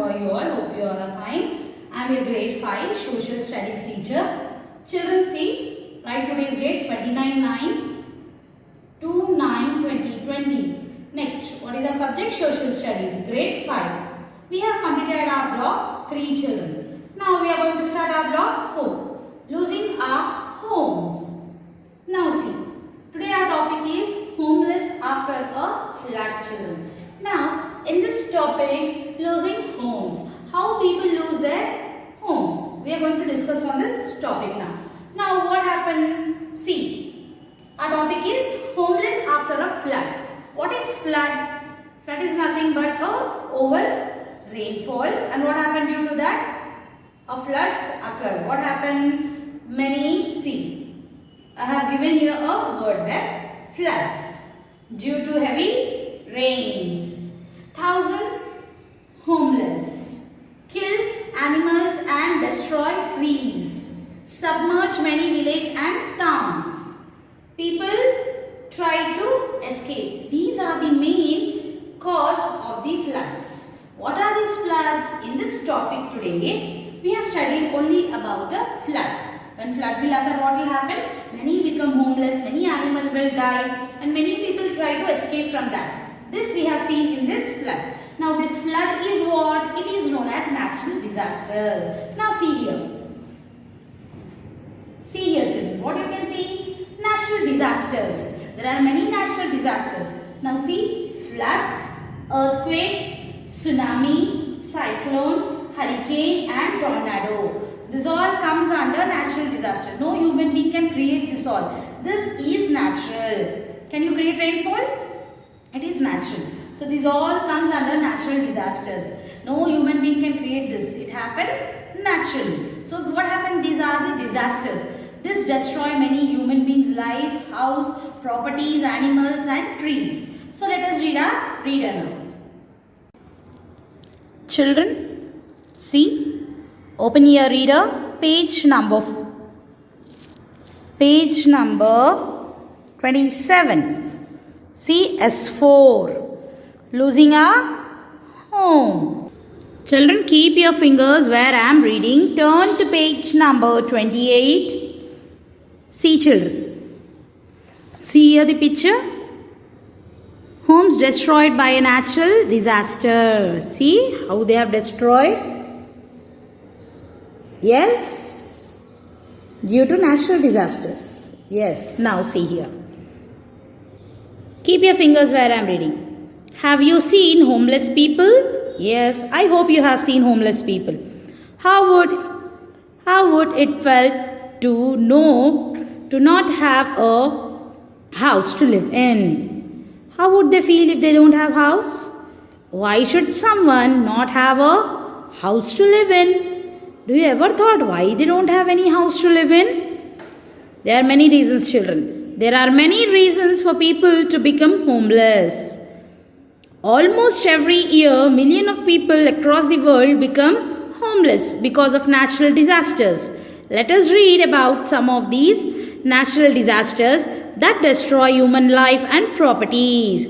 how are you all? Hope you all are fine. I am your grade 5 social studies teacher. Children, see, write today's date 29/9/2020. Next, what is our subject? Social studies, grade 5. We have completed our block 3 children. Now we are going to start our block 4, losing our homes. Now see, today our topic is homeless after a flood children. Now in this topic, losing homes, how people lose their homes, we are going to discuss on this topic now. Now what happened? See, our topic is homeless after a flood. What is flood? Flood is nothing but a over rainfall, and what happened due to that? A floods occur. What happened? Many, see, I have given here a word there, floods due to heavy rains. 1,000 homeless, kill animals and destroy trees, submerge many villages and towns. People try to escape. These are the main cause of the floods. What are these floods? In this topic today, we have studied only about a flood. When flood will occur, what will happen? Many become homeless, many animals will die, and many people try to escape from that. This we have seen in this flood. Now this flood is what? It is known as natural disaster. Now see here. See here children, what you can see? Natural disasters. There are many natural disasters. Now see, floods, earthquake, tsunami, cyclone, hurricane and tornado. This all comes under natural disaster. No human being can create this all. This is natural. Can you create rainfall? It is natural. So this all comes under natural disasters. No human being can create this. It happened naturally. So what happened? These are the disasters. This destroy many human beings' life, house, properties, animals and trees. So let us read our reader now. Children, see, open your reader, page number 27. See S4, losing our home. Children, keep your fingers where I am reading. Turn to page number 28. See children, see here the picture. Homes destroyed by a natural disaster. See how they have destroyed. Yes, due to natural disasters. Yes, now see here. Keep your fingers where I am reading. Have you seen homeless people? Yes, I hope you have seen homeless people. How would it felt to not have a house to live in? How would they feel if they don't have house? Why should someone not have a house to live in? Do you ever thought why they don't have any house to live in? There are many reasons, children. There are many reasons for people to become homeless. Almost every year, millions of people across the world become homeless because of natural disasters. Let us read about some of these natural disasters that destroy human life and properties.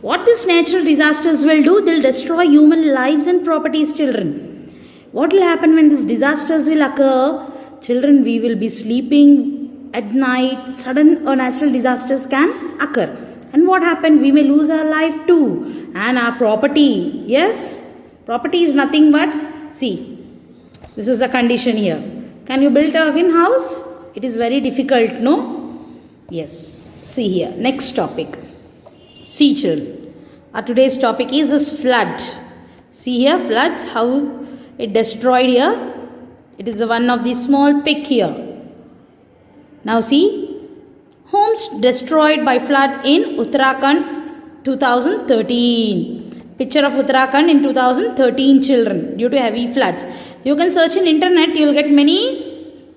What these natural disasters will do? They'll destroy human lives and properties, children. What will happen when these disasters will occur? Children, we will be sleeping at night. Sudden natural disasters can occur. And what happened? We may lose our life too. And our property. Yes? Property is nothing but, see, this is the condition here. Can you build again house? It is very difficult, no? Yes. See here. Next topic. See children. Our today's topic is this flood. See here, floods, how it destroyed here. It is one of the small pic here. Now see, homes destroyed by flood in Uttarakhand 2013. Picture of Uttarakhand in 2013 children due to heavy floods. You can search in internet, you will get many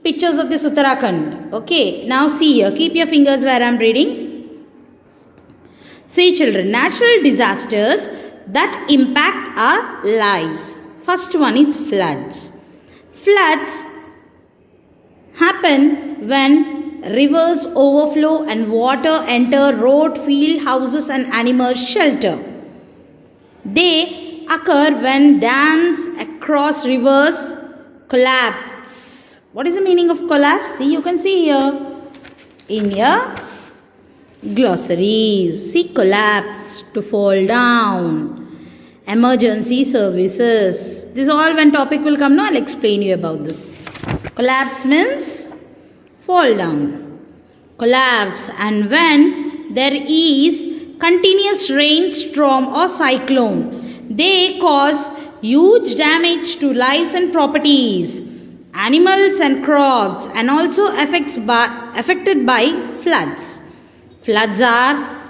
pictures of this Uttarakhand. Okay, now see here, keep your fingers where I am reading. See children, natural disasters that impact our lives. First one is floods. Floods happen when rivers overflow and water enter road, field, houses and animal shelter. They occur when dams across rivers collapse. What is the meaning of collapse? See, you can see here in your glossaries. See, collapse, to fall down. Emergency services. This all when topic will come now, I'll explain you about this. Collapse means fall down. Collapse, and when there is continuous rain, storm or cyclone, they cause huge damage to lives and properties, animals and crops, and also affected by floods. Floods are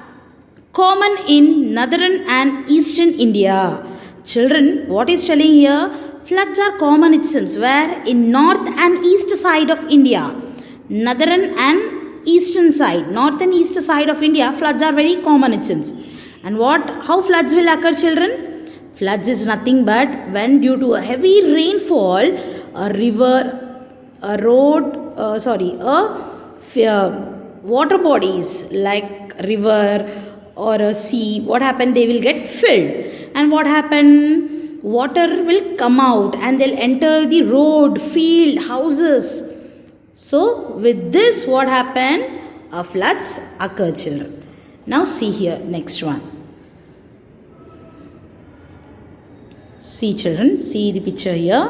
common in northern and eastern India. Children, what is telling here? Floods are common, it seems, where in north and east side of India, northern and eastern side, north and east side of India, floods are very common, it seems. And how floods will occur, children? Floods is nothing but when due to a heavy rainfall, a river, a road, water bodies like river or a sea, what happened? They will get filled. And what happened? Water will come out and they'll enter the road, field, houses. So with this, what happened? Floods occur, children. Now see here, next one. See, children, see the picture here.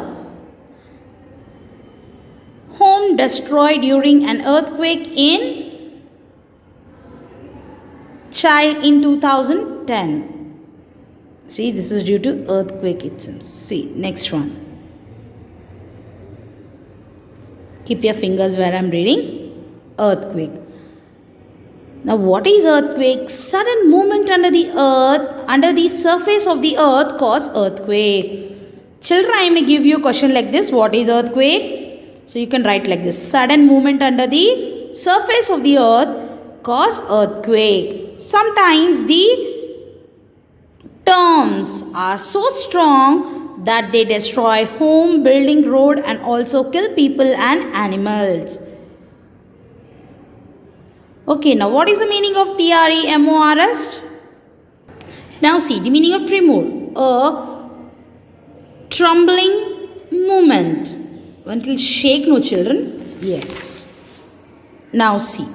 Home destroyed during an earthquake in in 2010. See, this is due to earthquake, it seems. See, next one. Keep your fingers where I am reading. Earthquake. Now, what is earthquake? Sudden movement under the earth, under the surface of the earth cause earthquake. Children, I may give you a question like this. What is earthquake? So, you can write like this. Sudden movement under the surface of the earth cause earthquake. Sometimes the terms are so strong that they destroy home, building, road and also kill people and animals. Okay, now what is the meaning of TREMORS? Now see the meaning of tremor. A trembling movement. When it will shake, no children? Yes. Now see.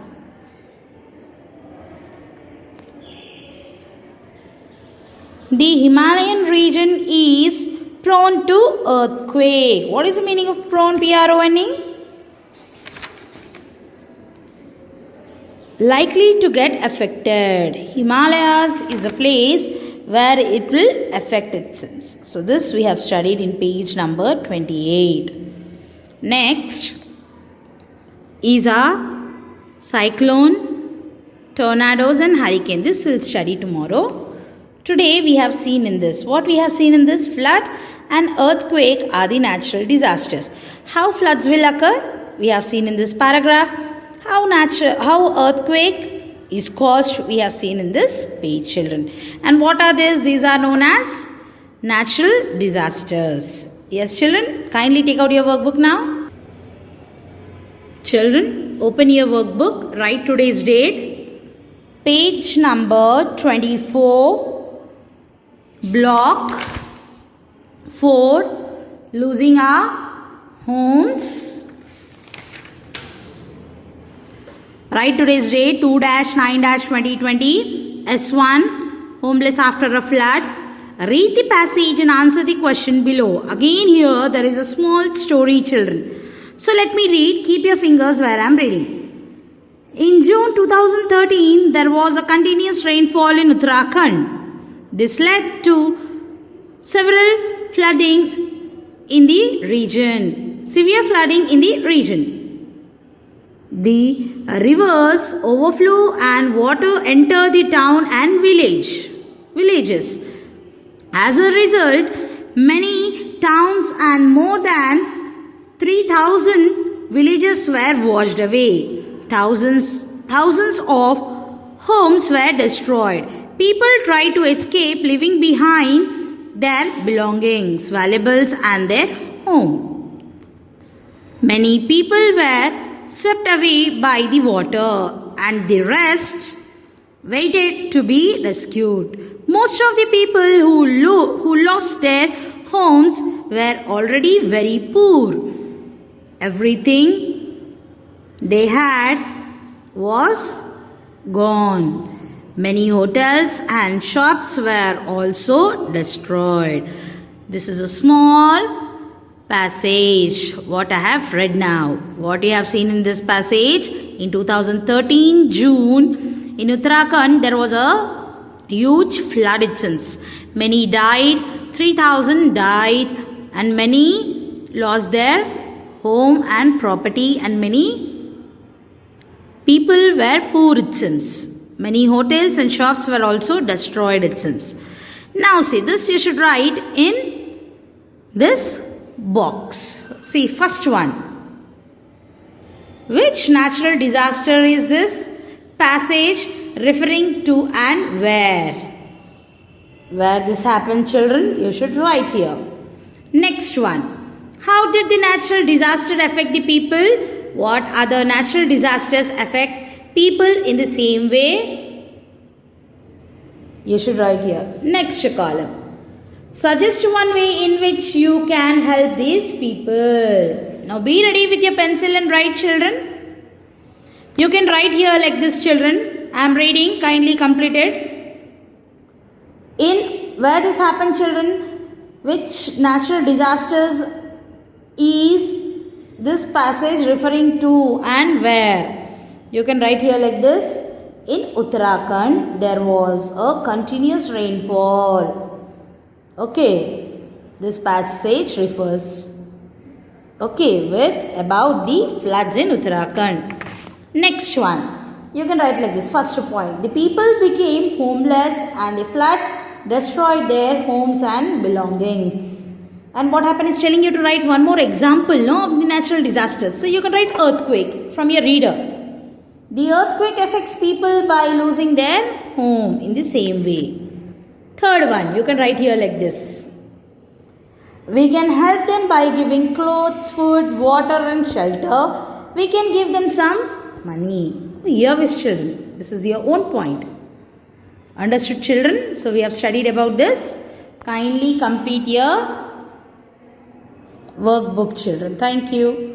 The Himalayan region is prone to earthquake. What is the meaning of prone? PRONE? Likely to get affected. Himalayas is a place where it will affect its sense. So this we have studied in page number 28. Next is a cyclone, tornadoes and hurricane. This we'll study tomorrow. Today we have seen in this. What we have seen in this? Flood and earthquake are the natural disasters. How floods will occur? We have seen in this paragraph. How earthquake is caused? We have seen in this page, children. And what are these? These are known as natural disasters. Yes, children. Kindly take out your workbook now. Children, open your workbook. Write today's date. Page number 24. Block 4, losing our homes. Write today's date 2-9-2020. S1, homeless after a flood. Read the passage and answer the question below. Again here there is a small story, children. So let me read. Keep your fingers where I am reading. In June 2013, there was a continuous rainfall in Uttarakhand. This led to several flooding in the region. Severe flooding in the region. The rivers overflow and water enter the town and villages. As a result, many towns and more than 3,000 villages were washed away. Thousands of homes were destroyed. People tried to escape, leaving behind their belongings, valuables and their home. Many people were swept away by the water and the rest waited to be rescued. Most of the people who lost their homes were already very poor. Everything they had was gone. Many hotels and shops were also destroyed. This is a small passage what I have read now. What you have seen in this passage, in 2013 June in Uttarakhand there was a huge flood it seems. Many died, 3,000 died, and many lost their home and property, and many people were poor it seems. Many hotels and shops were also destroyed it seems. Now see, this you should write in this box. See, first one. Which natural disaster is this passage referring to and where? Where this happened, children? You should write here. Next one. How did the natural disaster affect the people? What other natural disasters affect people in the same way? You should write here. Next column. Suggest one way in which you can help these people. Now be ready with your pencil and write, children. You can write here like this, children. I am reading. Kindly complete it. In where this happened, children, which natural disasters is this passage referring to and where? You can write here like this. In Uttarakhand, there was a continuous rainfall. Okay, this passage refers with about the floods in Uttarakhand. Next one. You can write like this. First point. The people became homeless and the flood destroyed their homes and belongings. And what happened is telling you to write one more example of the natural disasters. So you can write earthquake from your reader. The earthquake affects people by losing their home in the same way. Third one, you can write here like this. We can help them by giving clothes, food, water and shelter. We can give them some money. Here with children. This is your own point. Understood, children? So we have studied about this. Kindly complete your workbook, children. Thank you.